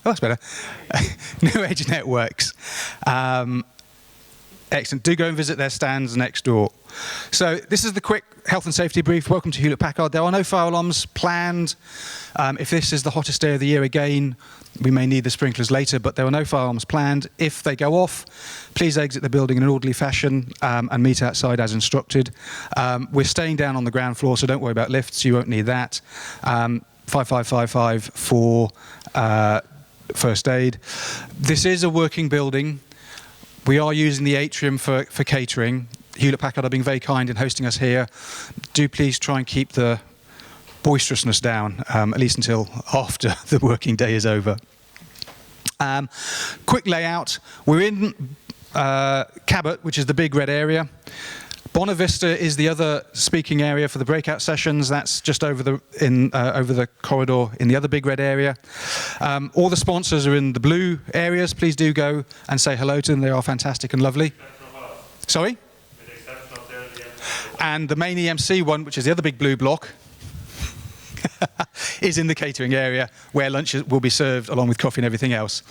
that's better. New Age Networks. Excellent. Do go and visit their stands next door. So this is the quick health and safety brief. Welcome to Hewlett-Packard. There are no fire alarms planned. If this is the hottest day of the year again, we may need the sprinklers later, but there are no fire alarms planned. If they go off, please exit the building in an orderly fashion and meet outside as instructed. We're staying down on the ground floor, so don't worry about lifts. You won't need that. 5555 for first aid. This is a working building. We are using the atrium for catering. Hewlett-Packard are being very kind in hosting us here. Do please try and keep the boisterousness down, at least until after the working day is over. Quick layout. We're in Cabot, which is the big red area. Bona Vista is the other speaking area for the breakout sessions. That's just over the corridor in the other big red area. All the sponsors are in the blue areas. Please do go and say hello to them. They are fantastic and lovely. Sorry? And the main EMC one, which is the other big blue block, is in the catering area where lunch will be served along with coffee and everything else.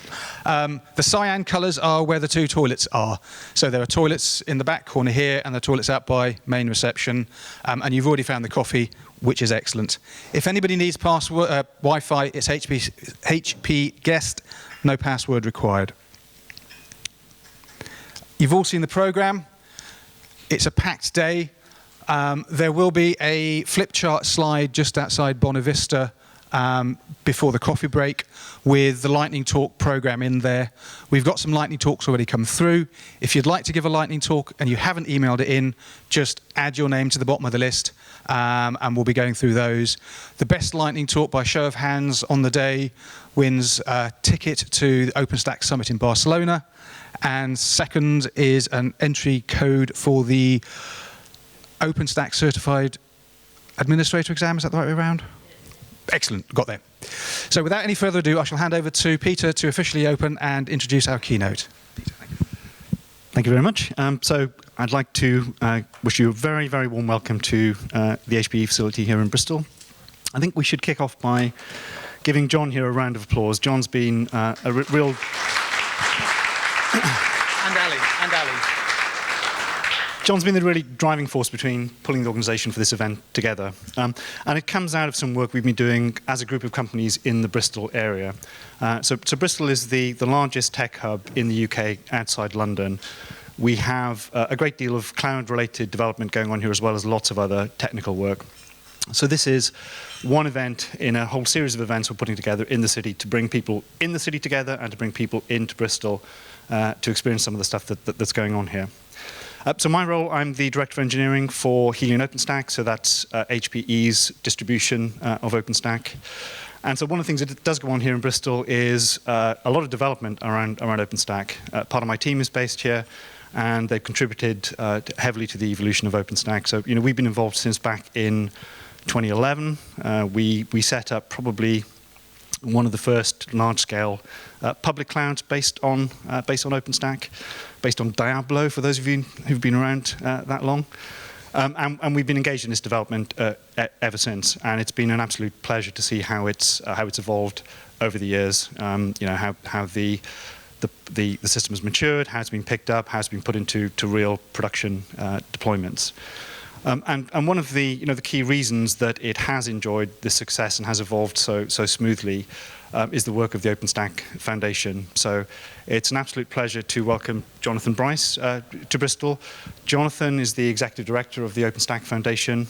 The cyan colours are where the two toilets are. So there are toilets in the back corner here and the toilets out by main reception. And you've already found the coffee, which is excellent. If anybody needs password Wi-Fi, it's HP guest, no password required. You've all seen the programme. It's a packed day. There will be a flip chart slide just outside Bona Vista before the coffee break with the lightning talk program in there. We've got some lightning talks already come through. If you'd like to give a lightning talk and you haven't emailed it in, just add your name to the bottom of the list and we'll be going through those. The best lightning talk by show of hands on the day wins a ticket to the OpenStack Summit in Barcelona. And second is an entry code for the OpenStack Certified Administrator exam. Is that the right way around? Excellent, got there. So without any further ado, I shall hand over to Peter to officially open and introduce our keynote. Peter, thank you. Thank you very much. So I'd like to wish you a very, very warm welcome to the HPE facility here in Bristol. I think we should kick off by giving John here a round of applause. John's been a real... And Ali. John's been the really driving force between pulling the organisation for this event together. And it comes out of some work we've been doing as a group of companies in the Bristol area. So Bristol is the largest tech hub in the UK outside London. We have a great deal of cloud-related development going on here, as well as lots of other technical work. So this is one event in a whole series of events we're putting together in the city to bring people in the city together and to bring people into Bristol to experience some of the stuff that's going on here. So my role, I'm the Director of Engineering for Helion OpenStack, so that's HPE's distribution of OpenStack. And so one of the things that does go on here in Bristol is a lot of development around OpenStack. Part of my team is based here, and they've contributed heavily to the evolution of OpenStack. So we've been involved since back in 2011. We set up probably one of the first large-scale public clouds based on OpenStack, based on Diablo, for those of you who've been around that long. And we've been engaged in this development ever since, and it's been an absolute pleasure to see how it's evolved over the years. How the system has matured, how it's been picked up, how it's been put into real production deployments. And one of the key reasons that it has enjoyed this success and has evolved so smoothly is the work of the OpenStack Foundation. So it's an absolute pleasure to welcome Jonathan Bryce to Bristol. Jonathan is the Executive Director of the OpenStack Foundation.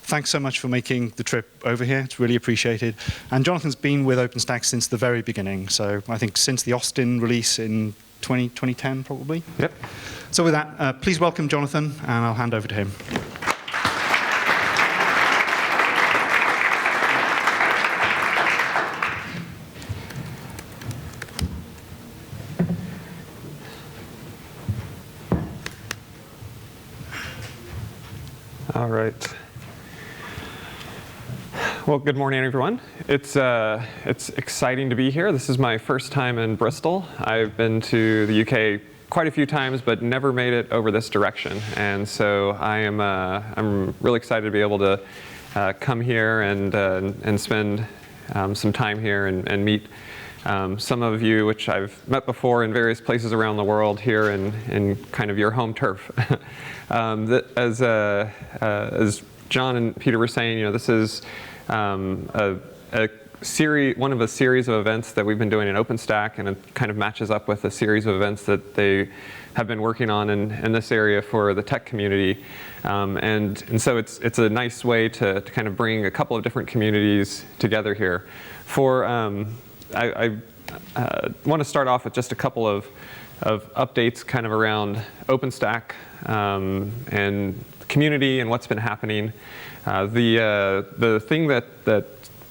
Thanks so much for making the trip over here. It's really appreciated. And Jonathan's been with OpenStack since the very beginning. So I think since the Austin release in 2010, probably. Yep. So with that, please welcome Jonathan, and I'll hand over to him. All right. Well, good morning, everyone. It's exciting to be here. This is my first time in Bristol. I've been to the UK quite a few times, but never made it over this direction. And so I'm really excited to be able to come here and spend some time here and meet some of you, which I've met before in various places around the world here in kind of your home turf. As John and Peter were saying, this is a series, one of a series of events that we've been doing in OpenStack, and it kind of matches up with a series of events that they have been working on in this area for the tech community. And so it's a nice way to kind of bring a couple of different communities together here. I want to start off with just a couple of updates kind of around OpenStack and the community and what's been happening. The thing that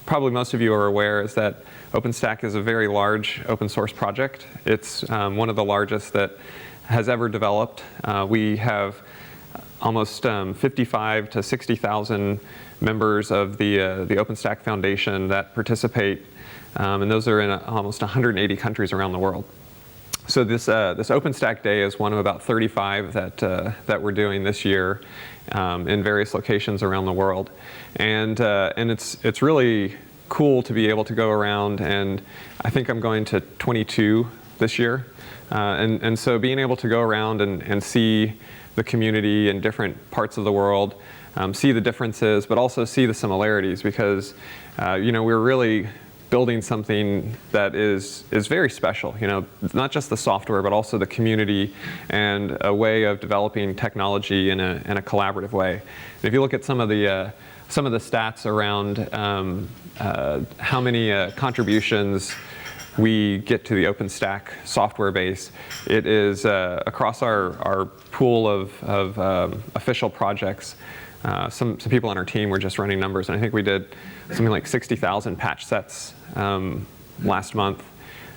probably most of you are aware is that OpenStack is a very large open source project. It's one of the largest that has ever developed. We have almost 55 to 60,000 members of the OpenStack Foundation that participate, and those are in almost 180 countries around the world. So this OpenStack Day is one of about 35 that we're doing this year in various locations around the world, and it's really cool to be able to go around, and I think I'm going to 22 this year, and so being able to go around and see the community in different parts of the world, see the differences, but also see the similarities, because we're really building something that is very special. Not just the software, but also the community and a way of developing technology in a collaborative way. And if you look at some of the stats around how many contributions we get to the OpenStack software base, it is across our pool of official projects. Some people on our team were just running numbers, and I think we did something like 60,000 patch sets last month.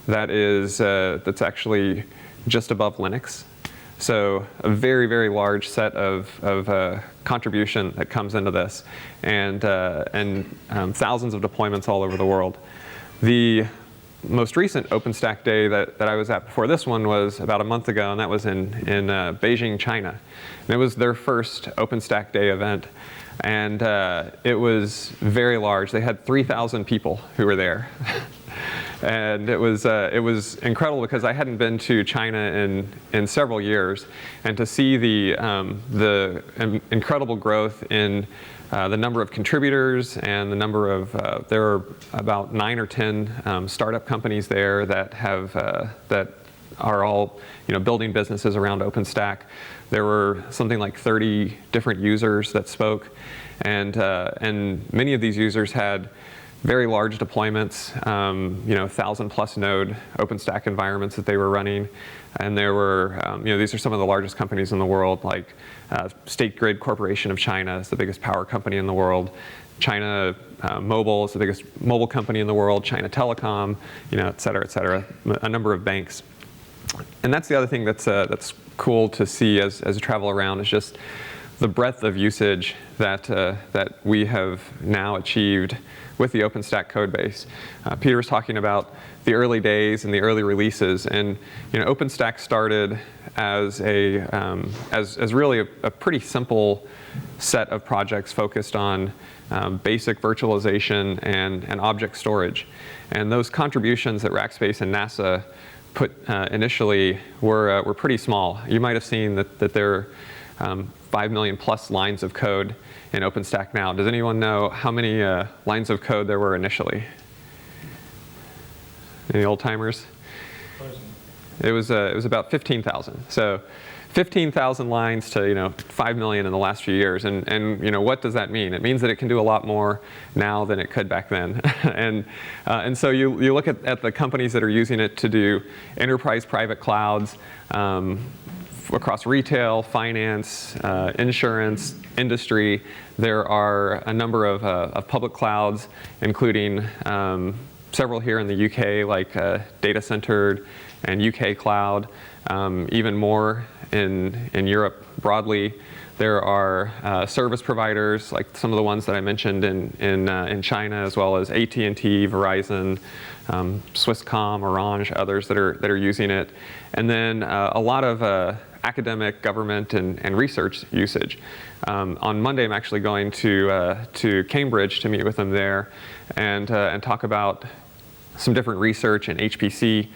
That's actually just above Linux. So a very, very large set of contribution that comes into this, and thousands of deployments all over the world. The most recent OpenStack Day that I was at before this one was about a month ago, and that was in Beijing, China. And it was their first OpenStack Day event, and it was very large. They had 3,000 people who were there. And it was incredible, because I hadn't been to China in several years, and to see the incredible growth in the number of contributors and the number of there are about 9 or 10 startup companies there that are all building businesses around OpenStack. There were something like 30 different users that spoke, and many of these users had very large deployments, 1,000+ node OpenStack environments that they were running. And there were, these are some of the largest companies in the world, like State Grid Corporation of China is the biggest power company in the world. China Mobile is the biggest mobile company in the world. China Telecom, et cetera, a number of banks. And that's the other thing that's cool to see as you travel around, is just the breadth of usage that we have now achieved with the OpenStack code base. Peter was talking about the early days and the early releases, and OpenStack started as really a pretty simple set of projects focused on basic virtualization and object storage. And those contributions that Rackspace and NASA put initially were pretty small. You might have seen that there are 5 million plus lines of code in OpenStack now. Does anyone know how many lines of code there were initially? Any old timers? It was about 15,000. So 15,000 lines to 5 million in the last few years, and what does that mean? It means that it can do a lot more now than it could back then. and so you look at the companies that are using it to do enterprise private clouds across retail, finance, insurance, industry. There are a number of public clouds, including several here in the UK, like Data Centered and UK Cloud, even more in Europe broadly. There are service providers, like some of the ones that I mentioned in China, as well as AT&T, Verizon, Swisscom, Orange, others that are using it. And then a lot of academic, government, and research usage. On Monday, I'm actually going to Cambridge to meet with them there and talk about some different research and HPC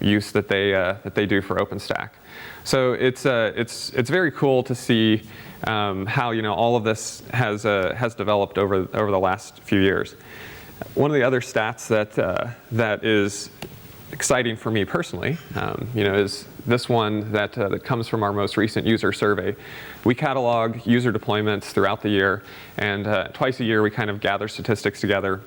use that they do for OpenStack. So it's very cool to see how all of this has developed over the last few years. One of the other stats that is exciting for me personally, is this one that comes from our most recent user survey. We catalog user deployments throughout the year, and twice a year we kind of gather statistics together.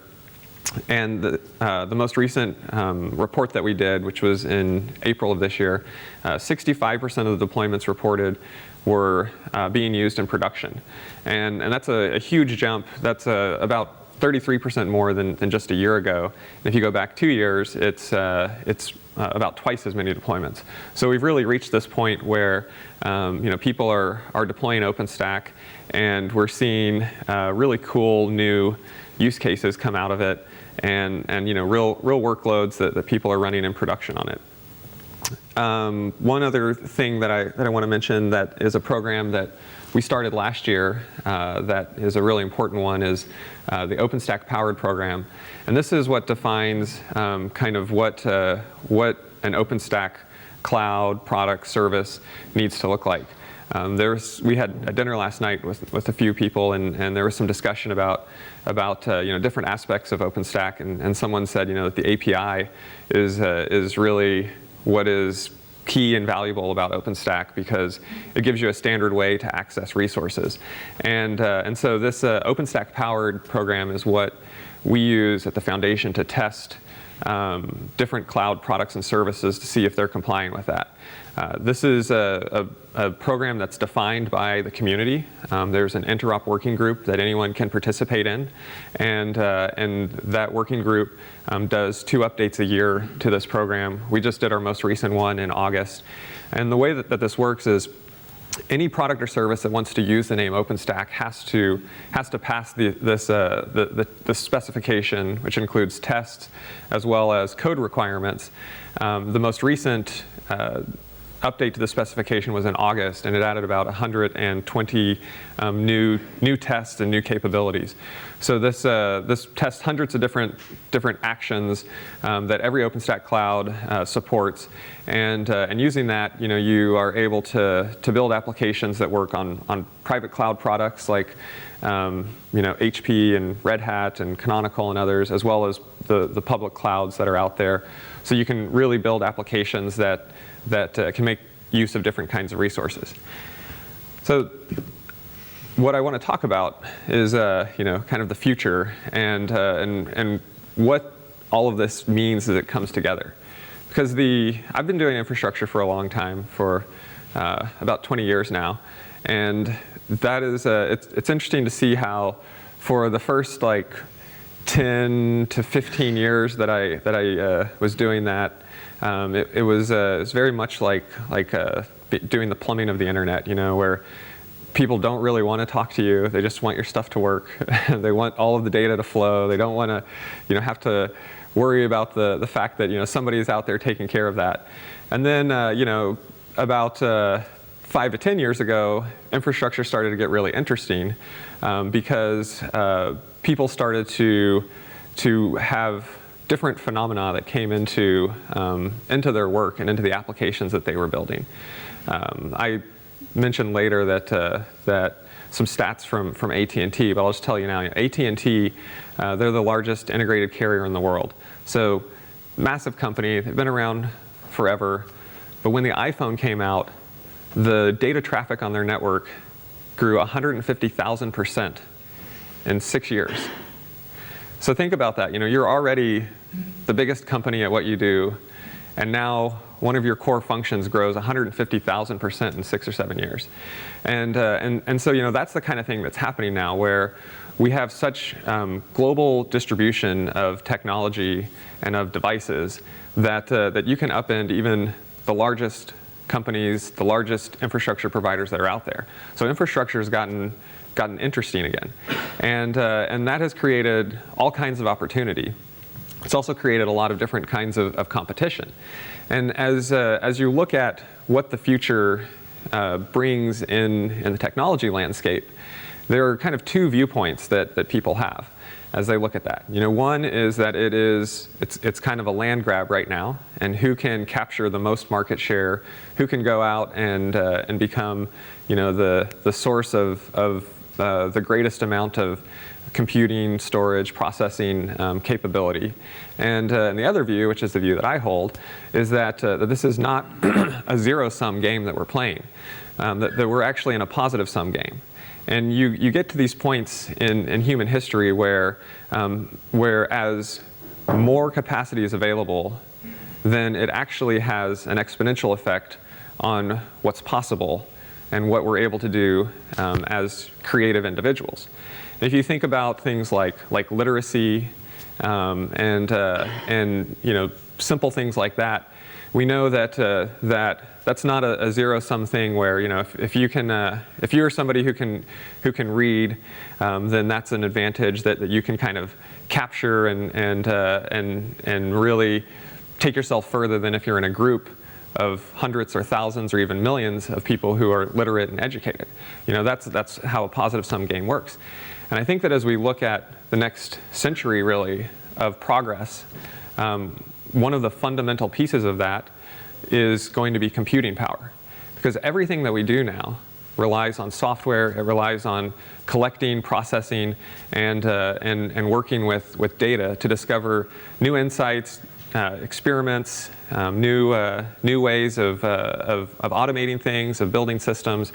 And the most recent report that we did, which was in April of this year, 65% of the deployments reported were being used in production. And that's a huge jump. That's about 33% more than just a year ago. And if you go back 2 years, it's about twice as many deployments. So we've really reached this point where people are deploying OpenStack, and we're seeing really cool new use cases come out of it, and real workloads that people are running in production on it. One other thing that I want to mention that is a program that we started last year that is a really important one is the OpenStack Powered program. And this is what defines kind of what an OpenStack cloud product service needs to look like. We had a dinner last night with a few people, and there was some discussion about different aspects of OpenStack, and someone said that the API is really what is key and valuable about OpenStack, because it gives you a standard way to access resources. And so this OpenStack Powered program is what we use at the foundation to test different cloud products and services to see if they're complying with that. This is a program that's defined by the community. There's an interop working group that anyone can participate in, and that working group does 2 updates a year to this program. We just did our most recent one in August, and the way that this works is any product or service that wants to use the name OpenStack has to pass the specification, which includes tests as well as code requirements. The most recent update to the specification was in August, and it added about 120 new tests and new capabilities. So this tests hundreds of different actions that every OpenStack cloud supports, and using that, you are able to build applications that work on private cloud products like HP and Red Hat and Canonical and others, as well as the public clouds that are out there. So you can really build applications that can make use of different kinds of resources. So what I want to talk about is kind of the future and what all of this means as it comes together. Because I've been doing infrastructure for a long time, for about 20 years now, and that is it's interesting to see how for the first 10 to 15 years that I was doing that, it was very much like doing the plumbing of the internet, where people don't really want to talk to you. They just want your stuff to work. They want all of the data to flow. They don't want to, have to worry about the fact that somebody's out there taking care of that. And then about 5 to 10 years ago, infrastructure started to get really interesting because people started to have different phenomena that came into their work and into the applications that they were building. I mentioned later that some stats from AT&T, but I'll just tell you now, AT&T, they're the largest integrated carrier in the world. So massive company, they've been around forever, but when the iPhone came out, the data traffic on their network grew 150,000% in 6 years. So think about that. You're already the biggest company at what you do, and now one of your core functions grows 150,000% in 6 or 7 years. And so that's the kind of thing that's happening now, where we have such global distribution of technology and of devices that you can upend even the largest companies, the largest infrastructure providers that are out there. So infrastructure has gotten interesting again, and that has created all kinds of opportunity. It's also created a lot of different kinds of competition. And as you look at what the future brings in the technology landscape, there are kind of two viewpoints that people have as they look at that. One is that it's kind of a land grab right now, and who can capture the most market share, who can go out and become the source of the greatest amount of computing, storage, processing capability. And the other view, which is the view that I hold, is that this is not a zero-sum game that we're playing, that we're actually in a positive-sum game. And you get to these points in human history where as more capacity is available, then it actually has an exponential effect on what's possible and what we're able to do as creative individuals. And if you think about things like literacy and simple things like that, we know that that's not a zero-sum thing where if you're somebody who can read, then that's an advantage that you can kind of capture and really take yourself further than if you're in a group of hundreds or thousands or even millions of people who are literate and educated. That's how a positive-sum game works. And I think that as we look at the next century, really, of progress, one of the fundamental pieces of that is going to be computing power. Because everything that we do now relies on software, it relies on collecting, processing, and working with data to discover new insights, experiments, new ways of automating things, of building systems.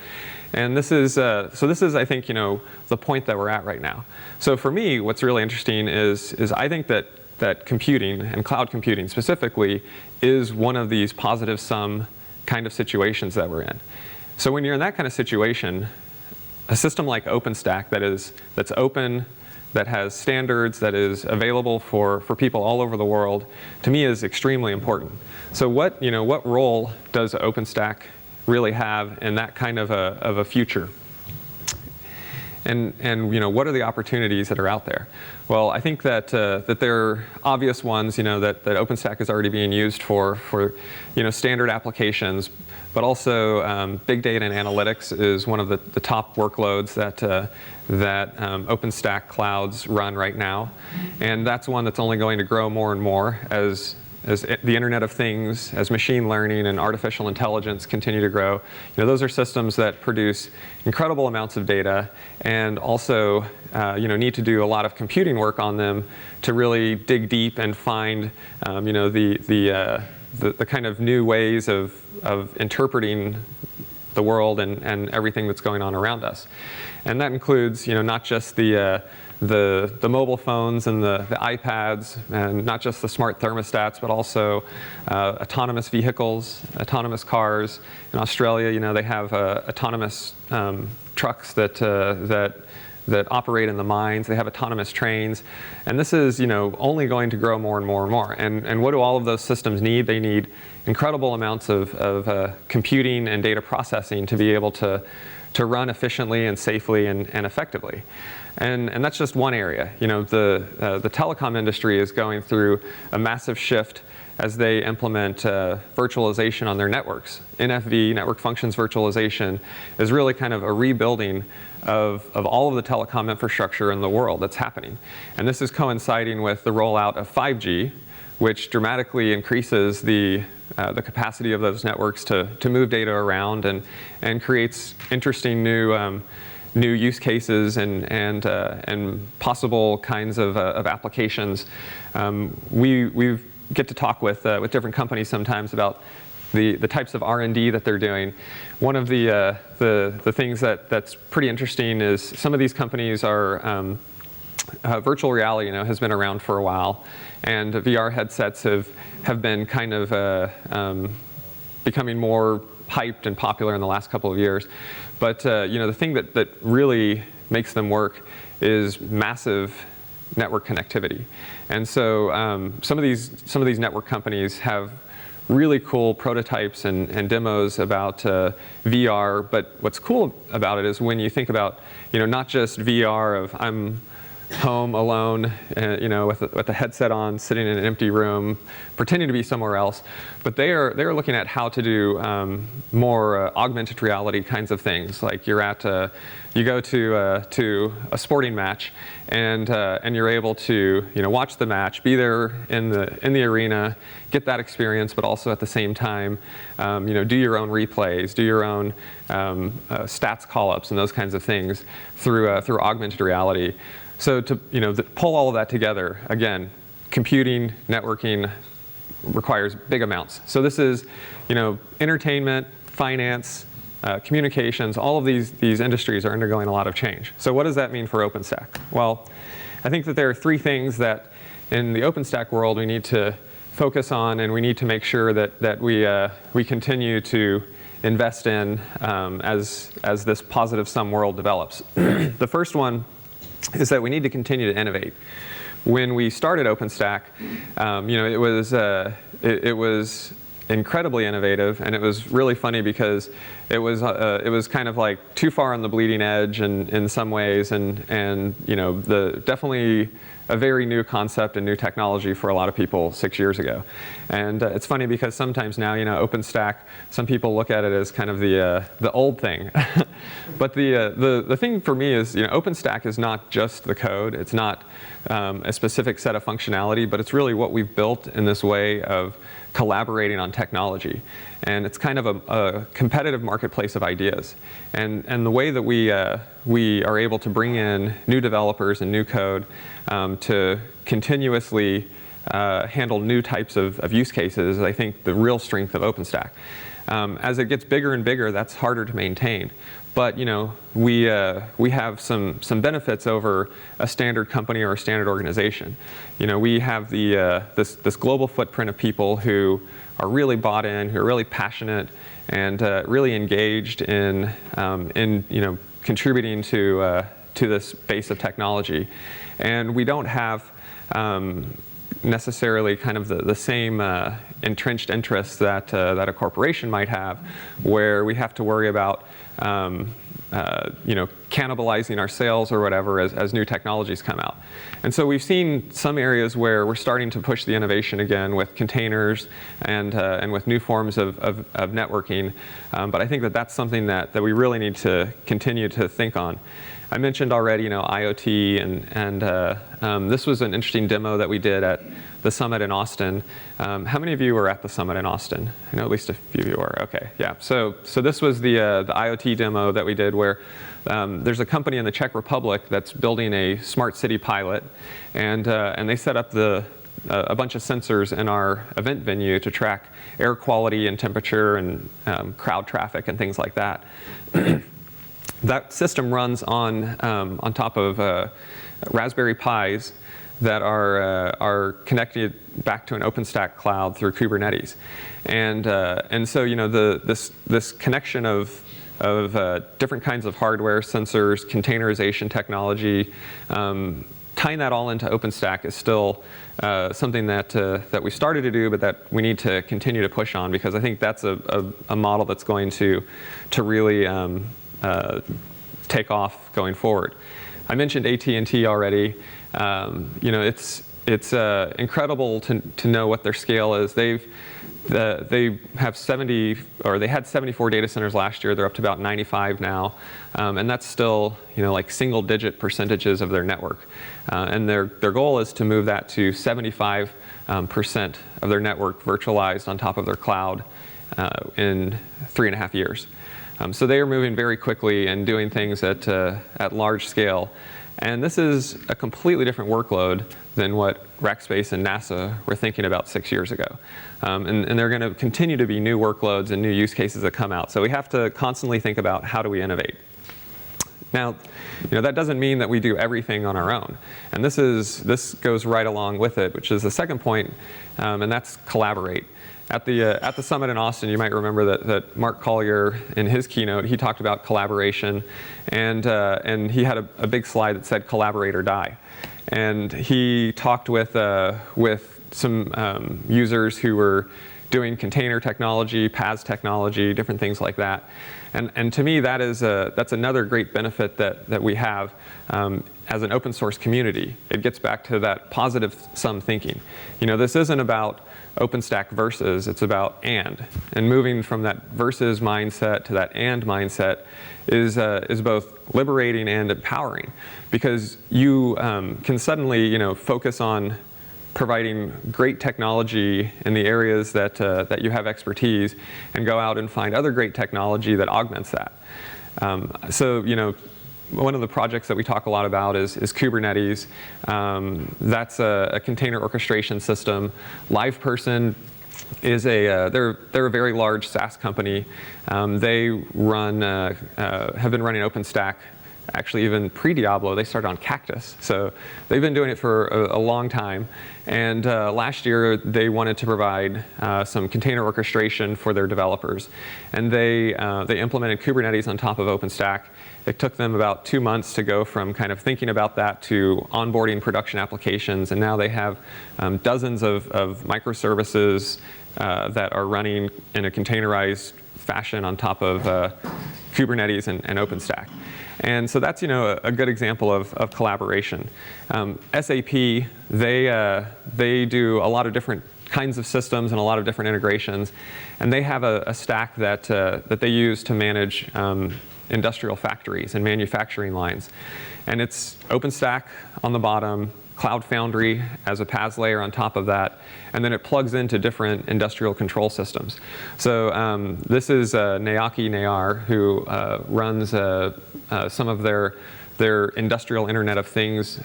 And this is, I think, the point that we're at right now. So for me, what's really interesting is I think that computing, and cloud computing specifically, is one of these positive sum kind of situations that we're in. So when you're in that kind of situation, a system like OpenStack that's open, that has standards, that is available for people all over the world, to me is extremely important. So what role does OpenStack really have in that kind of a future? And what are the opportunities that are out there? Well, I think that there are obvious ones, that OpenStack is already being used for standard applications, but also big data and analytics is one of the top workloads that OpenStack clouds run right now, and that's one that's only going to grow more and more as the Internet of Things, as machine learning and artificial intelligence continue to grow. Those are systems that produce incredible amounts of data and also need to do a lot of computing work on them to really dig deep and find the kind of new ways of interpreting the world and everything that's going on around us. And that includes not just the mobile phones and the iPads, and not just the smart thermostats, but also autonomous vehicles, autonomous cars. In Australia, they have autonomous trucks that operate in the mines. They have autonomous trains. And this is only going to grow more and more and more. And what do all of those systems need? They need incredible amounts of computing and data processing to be able to run efficiently and safely and effectively. And that's just one area. The telecom industry is going through a massive shift as they implement virtualization on their networks. NFV, network functions virtualization, is really kind of a rebuilding of all of the telecom infrastructure in the world that's happening. And this is coinciding with the rollout of 5G, which dramatically increases the capacity of those networks to move data around and creates interesting new use cases and possible kinds of applications. We get to talk with different companies sometimes about the types of R&D that they're doing. One of the things that's pretty interesting is some of these companies are virtual reality has been around for a while, and VR headsets have been kind of becoming more hyped and popular in the last couple of years. But the thing that really makes them work is massive network connectivity. And so some of these network companies have really cool prototypes and demos about VR. But what's cool about it is when you think about not just VR of home alone, with a headset on, sitting in an empty room, pretending to be somewhere else. But they are looking at how to do more augmented reality kinds of things. Like you go to a sporting match, and you're able to watch the match, be there in the arena, get that experience, but also at the same time do your own replays, do your own stats call-ups and those kinds of things through augmented reality. So to pull all of that together, again, computing, networking requires big amounts. So this is entertainment, finance, communications, all of these industries are undergoing a lot of change. So what does that mean for OpenStack? Well, I think that there are three things that in the OpenStack world we need to focus on, and we need to make sure that we continue to invest in as this positive sum world develops. The first one is that we need to continue to innovate. When we started OpenStack, it was incredibly innovative, and it was really funny because it was kind of like too far on the bleeding edge in some ways, and definitely a very new concept and new technology for a lot of people 6 years ago. And it's funny because sometimes now, OpenStack, some people look at it as kind of the old thing. But the thing for me is, OpenStack is not just the code. It's not a specific set of functionality, but it's really what we've built in this way of collaborating on technology. And it's kind of a competitive marketplace of ideas. And the way that we are able to bring in new developers and new code to continuously handle new types of use cases is, I think, the real strength of OpenStack. As it gets bigger and bigger, that's harder to maintain. But we have some benefits over a standard company or a standard organization. We have this global footprint of people who are really bought in, who are really passionate, and really engaged in contributing to this base of technology. And we don't have necessarily kind of the same entrenched interests that a corporation might have, where we have to worry about cannibalizing our sales or whatever as new technologies come out. And so we've seen some areas where we're starting to push the innovation again with containers and with new forms of networking. But I think that that's something that we really need to continue to think on. I mentioned already, IoT, and this was an interesting demo that we did at the summit in Austin. How many of you were at the summit in Austin? I know at least a few of you were. Okay, yeah. So this was the IoT demo that we did, where there's a company in the Czech Republic that's building a smart city pilot, and they set up a bunch of sensors in our event venue to track air quality and temperature and crowd traffic and things like that. That system runs on top of Raspberry Pis that are connected back to an OpenStack cloud through Kubernetes, and so this connection of different kinds of hardware, sensors, containerization technology, tying that all into OpenStack is still something that we started to do, but that we need to continue to push on, because I think that's a model that's going to really take off going forward. I mentioned AT&T already. It's incredible to know what their scale is. They have 70, or they had 74 data centers last year. They're up to about 95 now, and that's still like single-digit percentages of their network. And their goal is to move that to 75% of their network virtualized on top of their cloud in 3.5 years. So they are moving very quickly and doing things at large scale. And this is a completely different workload than what Rackspace and NASA were thinking about 6 years ago. And there are going to continue to be new workloads and new use cases that come out. So we have to constantly think about, how do we innovate? Now, that doesn't mean that we do everything on our own. And this goes right along with it, which is the second point, and that's collaborate. At the summit in Austin, you might remember that Mark Collier, in his keynote, he talked about collaboration, and he had a big slide that said "collaborate or die," and he talked with some users who were doing container technology, PaaS technology, different things like that. And to me, that's another great benefit that we have as an open source community. It gets back to that positive sum thinking. This isn't about OpenStack versus, it's about and. And moving from that versus mindset to that and mindset is both liberating and empowering, because you can suddenly focus on providing great technology in the areas that you have expertise, and go out and find other great technology that augments that. So one of the projects that we talk a lot about is Kubernetes. That's a container orchestration system. LivePerson is they're a very large SaaS company. They have been running OpenStack. Actually, even pre-Diablo, they started on Cactus. So they've been doing it for a long time. And last year, they wanted to provide some container orchestration for their developers. And they implemented Kubernetes on top of OpenStack. It took them about 2 months to go from kind of thinking about that to onboarding production applications. And now they have dozens of microservices that are running in a containerized fashion on top of Kubernetes and OpenStack. And so that's a good example of collaboration. SAP, they do a lot of different kinds of systems and a lot of different integrations, and they have a stack that they use to manage industrial factories and manufacturing lines. And it's OpenStack on the bottom, Cloud Foundry as a PaaS layer on top of that, and then it plugs into different industrial control systems. So this is Naoki Nayar, who runs some of their industrial Internet of Things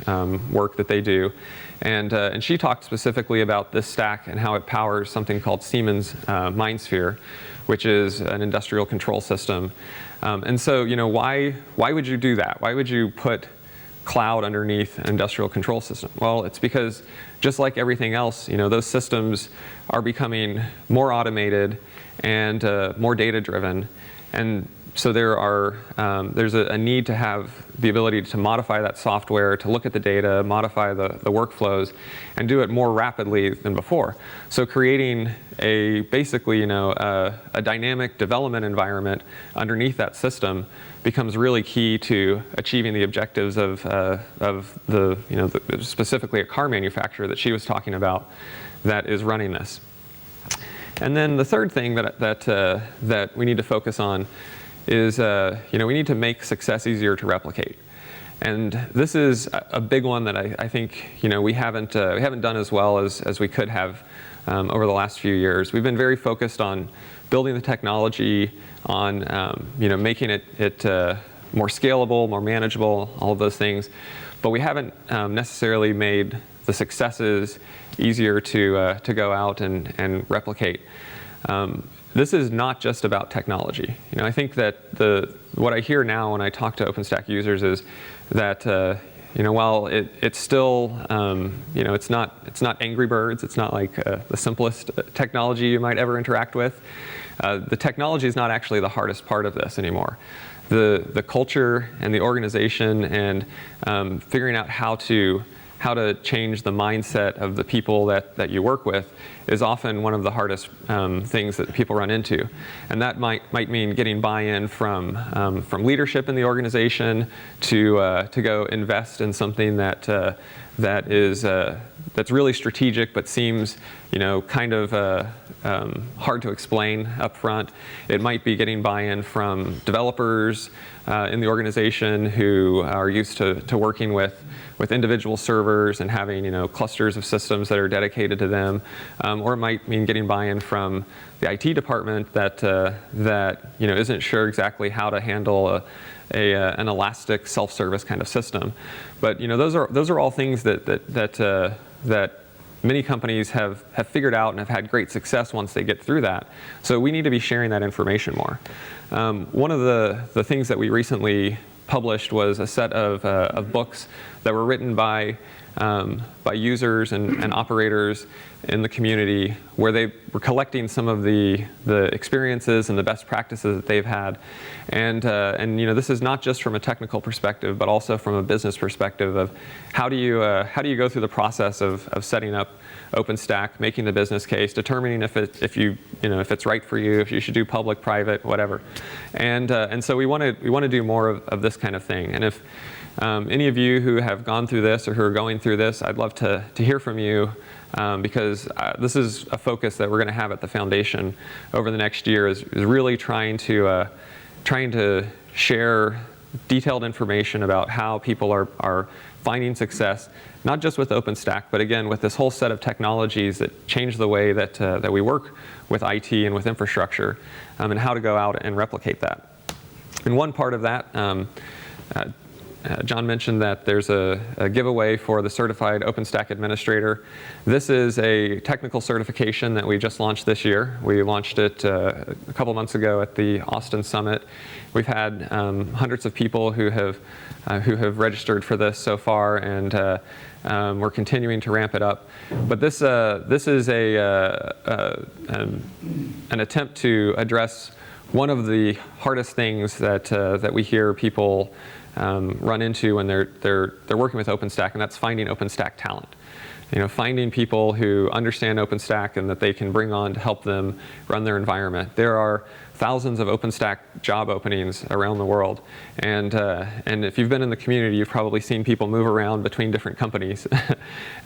work that they do. And she talked specifically about this stack and how it powers something called Siemens MindSphere, which is an industrial control system. And so why would you do that? Why would you put cloud underneath an industrial control system? Well, it's because just like everything else, those systems are becoming more automated and more data driven. And so there's a need to have the ability to modify that software, to look at the data, modify the workflows, and do it more rapidly than before. So creating basically a dynamic development environment underneath that system becomes really key to achieving the objectives of specifically a car manufacturer that she was talking about that is running this. And then the third thing that we need to focus on is we need to make success easier to replicate. And this is a big one that I think we haven't done as well as we could have over the last few years. We've been very focused on building the technology, on making it more scalable, more manageable, all of those things. But we haven't necessarily made the successes easier to go out and replicate. This is not just about technology. I think that what I hear now when I talk to OpenStack users is that while it's still it's not Angry Birds, it's not like the simplest technology you might ever interact with. The technology is not actually the hardest part of this anymore. The culture and the organization and figuring out how to change the mindset of the people that you work with is often one of the hardest things that people run into. And that might mean getting buy-in from leadership in the organization to go invest in something that's really strategic but seems kind of hard to explain up front. It might be getting buy-in from developers in the organization who are used to working with individual servers and having clusters of systems that are dedicated to them, or it might mean getting buy-in from the IT department that isn't sure exactly how to handle an elastic self-service kind of system. But those are all things that many companies have figured out and have had great success once they get through that. So we need to be sharing that information more. One of the things that we recently published was a set of books that were written by users and operators in the community, where they were collecting some of the experiences and the best practices that they've had. And this is not just from a technical perspective, but also from a business perspective of how do you go through the process of setting up OpenStack, making the business case, determining if it's right for you, if you should do public, private, whatever. And so we want to do more of this kind of thing. And if any of you who have gone through this or who are going through this, I'd love to hear from you, because this is a focus that we're going to have at the foundation over the next year, is really trying to share detailed information about how people are finding success, not just with OpenStack, but again with this whole set of technologies that change the way that we work with IT and with infrastructure, and how to go out and replicate that. And one part of that, John mentioned that there's a giveaway for the Certified OpenStack Administrator. This is a technical certification that we just launched this year. We launched it a couple months ago at the Austin Summit. We've had hundreds of people who have registered for this so far, and we're continuing to ramp it up. But this is an attempt to address one of the hardest things that we hear people run into when they're working with OpenStack, and that's finding OpenStack talent. Finding people who understand OpenStack and that they can bring on to help them run their environment. There are thousands of OpenStack job openings around the world, and if you've been in the community, you've probably seen people move around between different companies.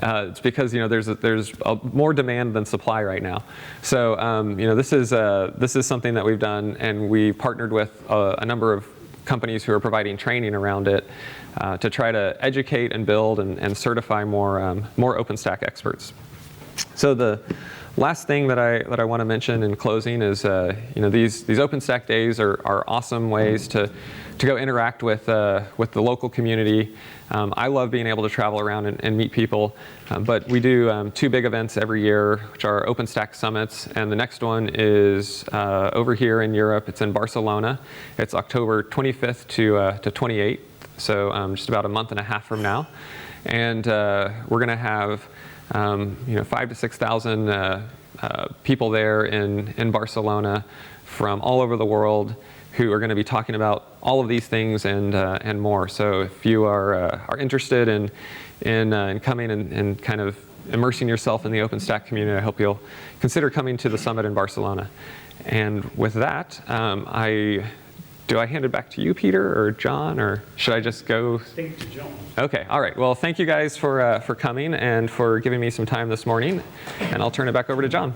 It's because there's more demand than supply right now. So this is something that we've done, and we partnered with a number of companies who are providing training around it to try to educate and build and certify more OpenStack experts. So the last thing that I want to mention in closing is these OpenStack days are awesome ways to go interact with the local community. I love being able to travel around and meet people, but we do 2 big events every year, which are OpenStack Summits, and the next one is over here in Europe. It's in Barcelona. It's October 25th to 28th, so just about a month and a half from now. And we're going to have 5,000 to 6,000 people there in Barcelona from all over the world, who are going to be talking about all of these things and more. So if you are interested in coming and kind of immersing yourself in the OpenStack community, I hope you'll consider coming to the summit in Barcelona. And with that, do I hand it back to you, Peter, or John, or should I just go? Think to John. Okay, all right. Well, thank you guys for coming and for giving me some time this morning, and I'll turn it back over to John.